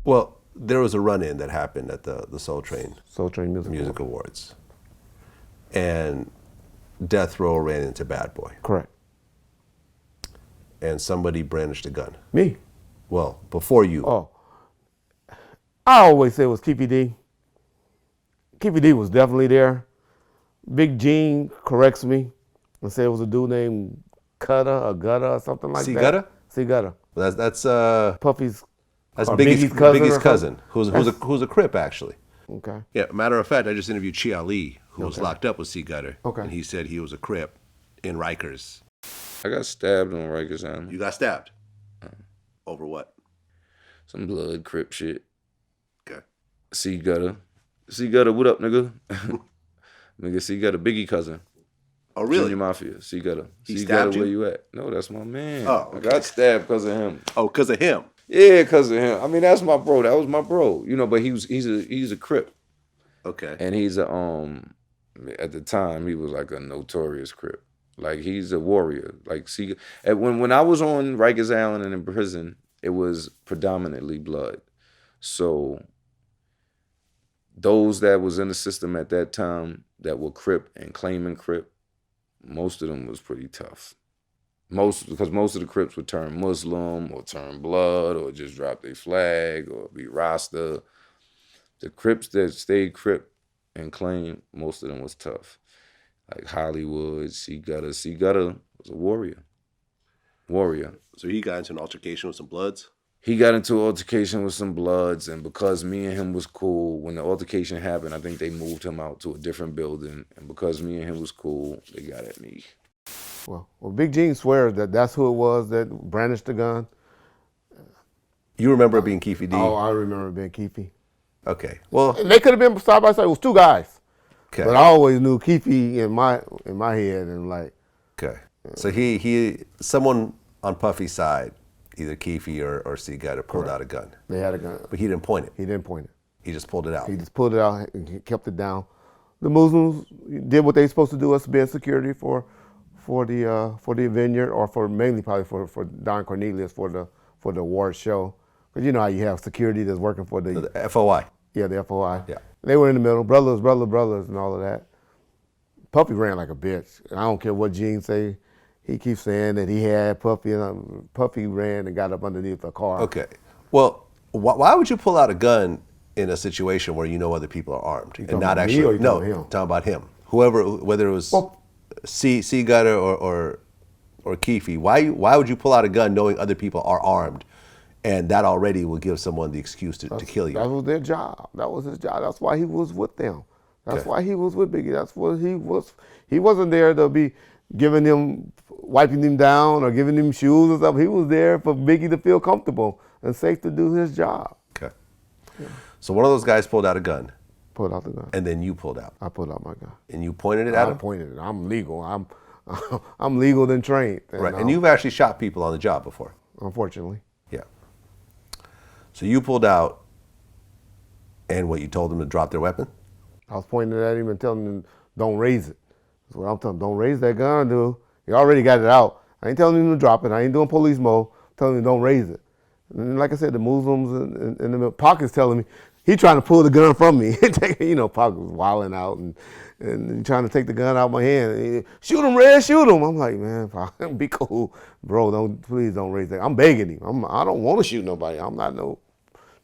Well, there was a run-in that happened at the Soul Train Music Awards. And Death Row ran into Bad Boy. Correct. And somebody brandished a gun. Me. Well, before you. Oh. I always say it was Keefe D. Keefe D was definitely there. Big Gene corrects me and said it was a dude named Gutta or something like C-Gutta? that. C-Gutta. Well, that's Puffy's. That's Biggie's cousin, who's a Crip actually. Okay. Yeah, matter of fact, I just interviewed Chi Ali, who was locked up with C-Gutta. Okay. And he said he was a Crip in Rikers. I got stabbed on Rikers Island. You got stabbed? Over what? Some blood, Crip shit. Okay. C-Gutta. C-Gutta, what up, nigga? Nigga, C-Gutta, Biggie cousin. Oh, really? Junior Mafia, C-Gutta. He C-Gutta, stabbed you? where you at? No, that's my man. Oh, okay. I got stabbed because of him. Oh, because of him? Yeah, because of him. I mean, that's my bro. That was my bro. You know, but he's a Crip. Okay. And he's a at the time he was like a notorious Crip. Like he's a warrior. Like when I was on Rikers Island and in prison, it was predominantly blood. So those that was in the system at that time that were Crip and claiming Crip, most of them was pretty tough. Because most of the Crips would turn Muslim or turn blood or just drop their flag or be Rasta. The Crips that stayed Crip and claimed, most of them was tough. Like Hollywood, C-Gutta. C-Gutta was a warrior. So he got into an altercation with some Bloods? He got into an altercation with some Bloods, and because me and him was cool, when the altercation happened, I think they moved him out to a different building, and because me and him was cool, they got at me. Well, Big Gene swears that that's who it was that brandished the gun. You remember it being Keefe D? Oh, I remember it being Keefe. Okay. Well, And they could have been side by side. It was two guys. okay. But I always knew Keefe in my head and like. Okay. So he someone on Puffy's side, either Keefe or C-Gutta, pulled out a gun. They had a gun. But he didn't point it. He didn't point it. He just pulled it out. He just pulled it out and he kept it down. The Muslims did what they were supposed to do, us being security for the vineyard, or mainly probably for Don Cornelius for the award show. Because you know how you have security that's working for The FOI. Yeah, the FOI. Yeah. They were in the middle, brothers, and all of that. Puffy ran like a bitch. And I don't care what Gene say. He keeps saying that he had Puffy, and Puffy ran and got up underneath a car. Okay. Well, why would you pull out a gun in a situation where you know other people are armed and not actually? Me or you no, talking about him? talking about him. Whoever, whether it was C-Gutta or Keefe, why would you pull out a gun knowing other people are armed, and that already will give someone the excuse to kill you? That was their job. That was his job. That's why he was with them. That's Okay. why he was with Biggie. That's what he was. He wasn't there to be giving him, wiping him down or giving him shoes or something. He was there for Biggie to feel comfortable and safe to do his job. Okay. Yeah. So one of those guys pulled out a gun. Pulled out the gun. And then you pulled out. I pulled out my gun. And you pointed it at I him? pointed it. I'm legal. I'm legal than trained. Right. And you've actually shot people on the job before. Unfortunately. Yeah. So you pulled out, and what, you told them to drop their weapon? I was pointing at him and telling him, don't raise it. That's what I'm telling him. Don't raise that gun, dude. He already got it out. I ain't telling him to drop it. I ain't doing police mode. I'm telling him don't raise it. And like I said, the Muslims and the Pac is telling me, he trying to pull the gun from me. You know, Pac was wilding out and trying to take the gun out of my hand. Shoot him, Red, shoot him. I'm like, man, Pac, be cool. Bro, please don't raise that. I'm begging him. I don't want to shoot nobody. I'm not no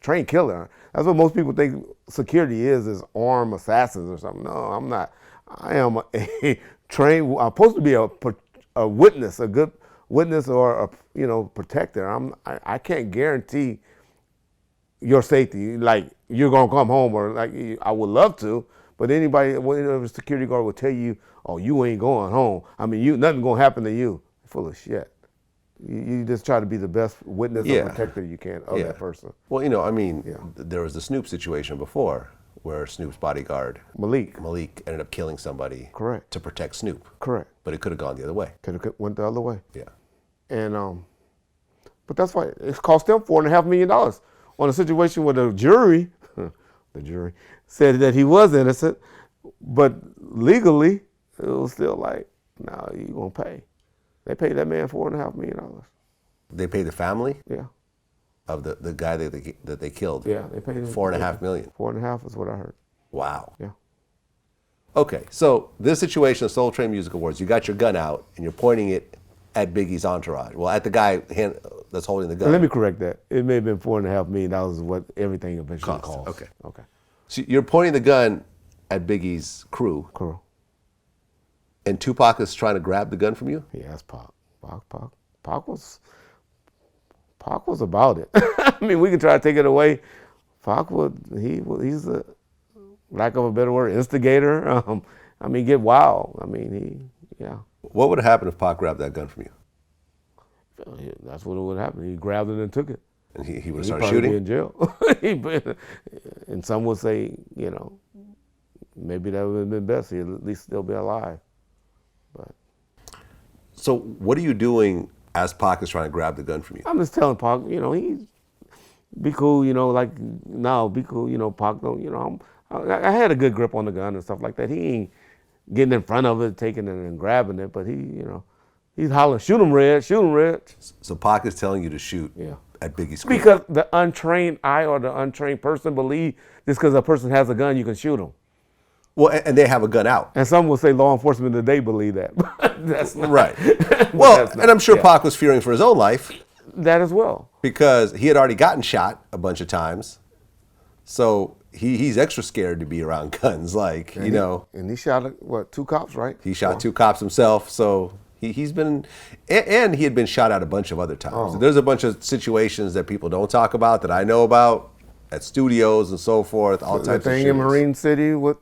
trained killer. That's what most people think security is armed assassins or something. No, I'm not. I am a trained, I'm supposed to be a witness, a good witness or a protector. I can't guarantee your safety, like you're gonna come home, or like I would love to, but a security guard will tell you, oh, you ain't going home. I mean, nothing gonna happen to you. Full of shit. You just try to be the best witness or protector you can of that person. Well, there was the Snoop situation before, where Snoop's bodyguard Malik ended up killing somebody. Correct. To protect Snoop. Correct. But it could have gone the other way. Could have went the other way. Yeah. And but that's why it cost them $4.5 million on a situation where the jury said that he was innocent, but legally it was still like, no, you gonna pay. They paid that man $4.5 million. They paid the family? Yeah. of the guy that they killed. Yeah, they paid him $4.5 million. 4.5 is what I heard. Wow. Yeah. Okay, so this situation, Soul Train Music Awards, you got your gun out and you're pointing it at Biggie's entourage. Well, at the guy that's holding the gun. Let me correct that. It may have been $4.5 million is what everything eventually cost. Okay. Okay. So you're pointing the gun at Biggie's crew. Cool. And Tupac is trying to grab the gun from you? Yeah, that's Pac. Pac was about it. I mean, we could try to take it away. He's a, lack of a better word, instigator. I mean, get wild. I mean, yeah. What would have happened if Pac grabbed that gun from you? That's what would happen. He grabbed it and took it. And he would have He'd started probably be shooting? in jail. And some would say, maybe that would have been best. He'd at least still be alive. But So what are you doing as Pac is trying to grab the gun from you? I'm just telling Pac, he's be cool, like now, be cool, Pac don't, I had a good grip on the gun and stuff like that. He ain't getting in front of it, taking it and grabbing it, but he's hollering, shoot him, Red, shoot him, Red. So Pac is telling you to shoot at Biggie's crew. Because the untrained eye or the untrained person believe just because a person has a gun, you can shoot them. Well, and they have a gun out. And some will say law enforcement today believe that. That's not. Right. Well, and I'm sure Pac was fearing for his own life. That as well. Because he had already gotten shot a bunch of times. So he's extra scared to be around guns, And he shot, 2 cops, right? He shot 2 cops himself, so he's been, and he had been shot at a bunch of other times. Oh. There's a bunch of situations that people don't talk about that I know about at studios and so forth, all types of thing shootings. in Marine City with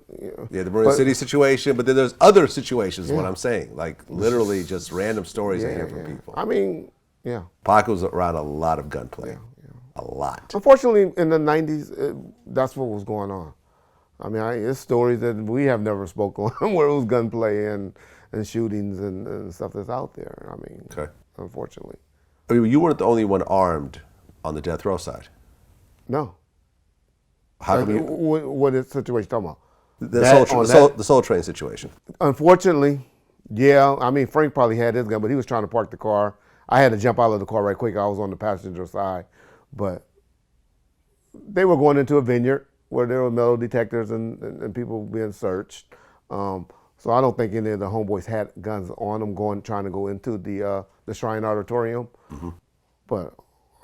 the Marine City situation, but then there's other situations is what I'm saying, like literally just random stories I hear from people. I mean, yeah. Pac was around a lot of gunplay, a lot. Unfortunately, in the 90s, that's what was going on. I mean, it's stories that we have never spoken on where it was gunplay and shootings and stuff that's out there. I mean, unfortunately. I mean, you weren't the only one armed on the death row side. No. How come you? What is the situation talking about? The Soul Train situation. Unfortunately, yeah. I mean, Frank probably had his gun, but he was trying to park the car. I had to jump out of the car right quick. I was on the passenger side. But they were going into a vineyard where there were metal detectors and people being searched. So I don't think any of the homeboys had guns on them trying to go into the Shrine Auditorium. Mm-hmm. But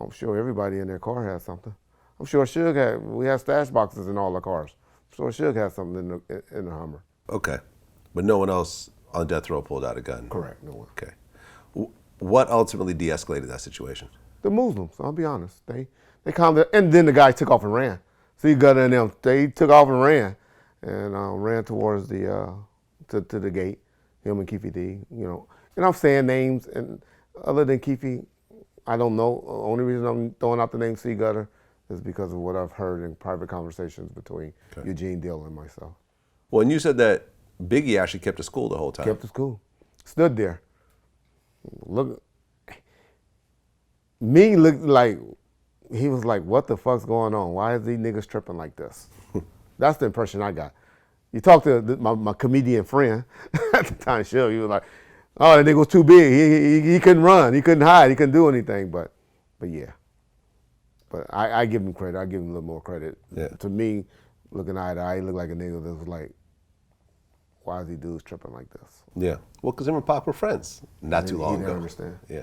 I'm sure everybody in their car had something. I'm sure Suge had. We had stash boxes in all the cars. I'm sure Suge had something in the Hummer. Okay. But no one else on death row pulled out a gun? Correct, no one. Okay. What ultimately de-escalated that situation? The Muslims, I'll be honest. They calmed it, and then the guy took off and ran. C-Gutta and them, they took off and ran towards the to the gate, him and Keefe D, And I'm saying names, and other than Keefe, I don't know. The only reason I'm throwing out the name C-Gutta is because of what I've heard in private conversations between Eugene Dill and myself. Well, and you said that Biggie actually kept his cool the whole time. Kept his cool. Stood there. Looked like, he was like, what the fuck's going on? Why is these niggas tripping like this? That's the impression I got. You talk to my comedian friend at the time, show, he was like, oh, that nigga was too big. He couldn't run. He couldn't hide. He couldn't do anything. But yeah. But I give him credit. I give him a little more credit. Yeah. To me, looking eye to eye, he looked like a nigga that was like, why is these dudes tripping like this? Yeah. Well, because him and Pac were friends not too long ago. He didn't understand. Yeah.